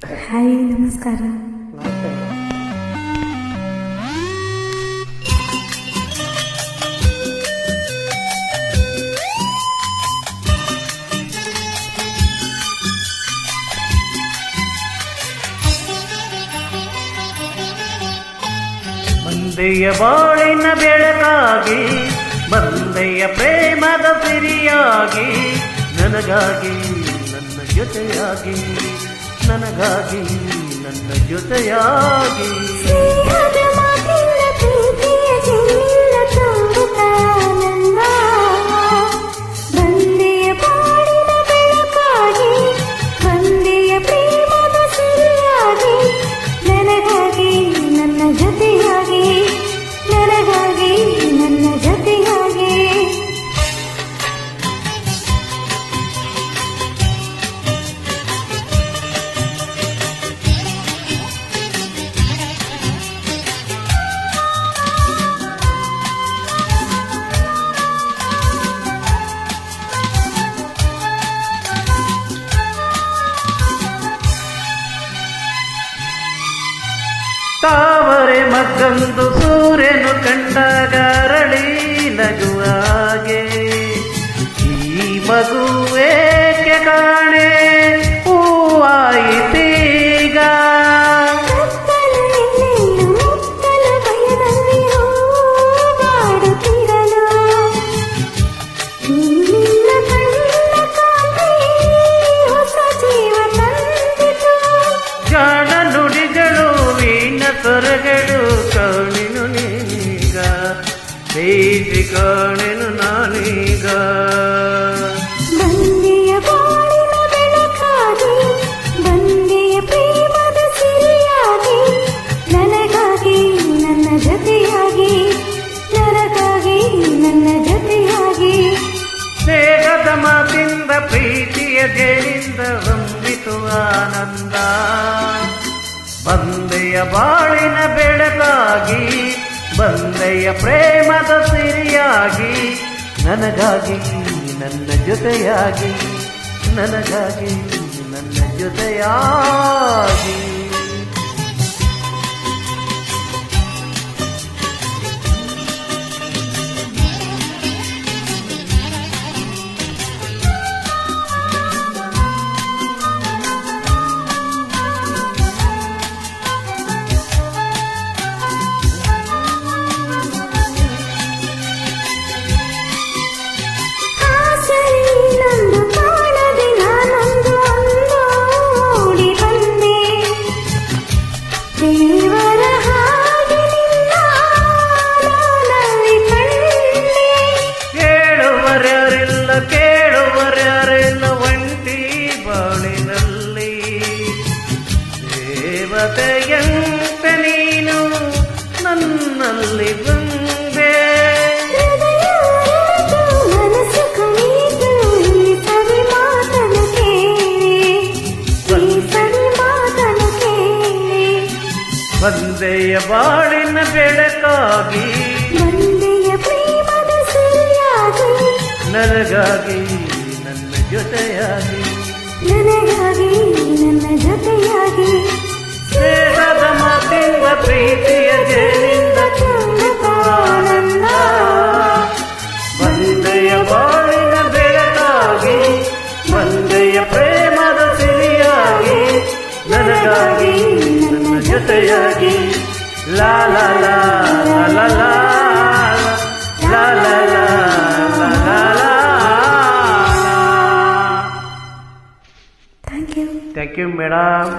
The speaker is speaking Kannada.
ಹಾಯ್, ನಮಸ್ಕಾರ. ಬಂದೆಯ ಬಾಳಿನ ಬೆಳಕಾಗಿ, ಬಂದೆಯ ಪ್ರೇಮದ ಸಿರಿಯಾಗಿ, ನನಗಾಗಿ ನನ್ನ ಜೊತೆಯಾಗಿ, ನನಗಾಗಿ ನನ್ನ ಜೊತೆಯಾಗಿ. ತಾವರೆ ಮತ್ತೊಂದು ಸೂರ್ಯನು ಕಂಡಾಗ ಅರಳಿ ನಗುವಾಗೆ, ಈ ಮಗುವೇಕೆ ಕಾಣೆ ಹೂವಾಯಿತೀಗ. ಜಾಣ ನುಡಿಗಳು ವೀಣ ಸ್ವರಗಳು ಕಾಣೆನು ನೀಗ, ಬೇಸಿ ಕಾಣೆನು ನಾನೀಗ. ಬಂದೆಯ ಬಾಳಿನ ಬೆಳಕಾಗಿ, ಬಂದೆಯ ಪ್ರೇಮದ ಸಿರಿಯಾಗಿ, ನನಗಾಗಿ ನನ್ನ ಜೊತೆಯಾಗಿ, ನನಗಾಗಿ ನನ್ನ ಜೊತೆಯಾಗಿ. ಸ್ನೇಹದ ಮಾತಿಂದ ಪ್ರೀತಿಯ ಜೇನಿಂದ ಹೊಂದಿತು ಆನಂದ. ಬಂದೆಯ ಬಾಳಿನ ಬೆಳಕಾಗಿ, ಬಂದೆಯ ಪ್ರೇಮದ ಸಿರಿಯಾಗಿ, ನನಗಾಗಿ ನನ್ನ ಜೊತೆಯಾಗಿ, ನನಗಾಗಿ ನನ್ನ ಜೊತೆಯಾಗಿ. ಕೇಳುವರ್ಯಾರೆಲ್ಲ ಒಂಟಿ ಬಾಳಿನಲ್ಲಿ, ದೇವತೆಯಂತೆ ನೀನು ನನ್ನಲ್ಲಿ ಬಂದೆ. ಬಂದೆಯ ಬಾಳಿನ ಬೆಳಕಾಗಿ, ಬಂದೆಯ ಪ್ರೇಮದ ಸಿರಿಯಾಗಿ, ನನಗಾಗಿ ನನ್ನ ಜೊತೆಯಾಗಿ, ನನಗಾಗಿ ನನ್ನ ಜೊತೆಯಾಗಿ. ಸ್ನೇಹದ ಮಾತಿಂದ ಪ್ರೀತಿಯ ಜೇನಿಂದ ತುಂಬಿತು ಆನಂದ. ಬಂದೆಯ ಬಾಳಿನ ಬೆಳಕಾಗಿ, ಬಂದೆಯ ಪ್ರೇಮದ ಸಿರಿಯಾಗಿ, ನನಗಾಗಿ ನನ್ನ ಜೊತೆಯಾಗಿ. ಲಾ ಲಾ ಲಾ ಲಾ ಲಾ ಲಾ ಲಾ ಲಾ ಲಾ ಲಾ. Thank you. Thank you madam.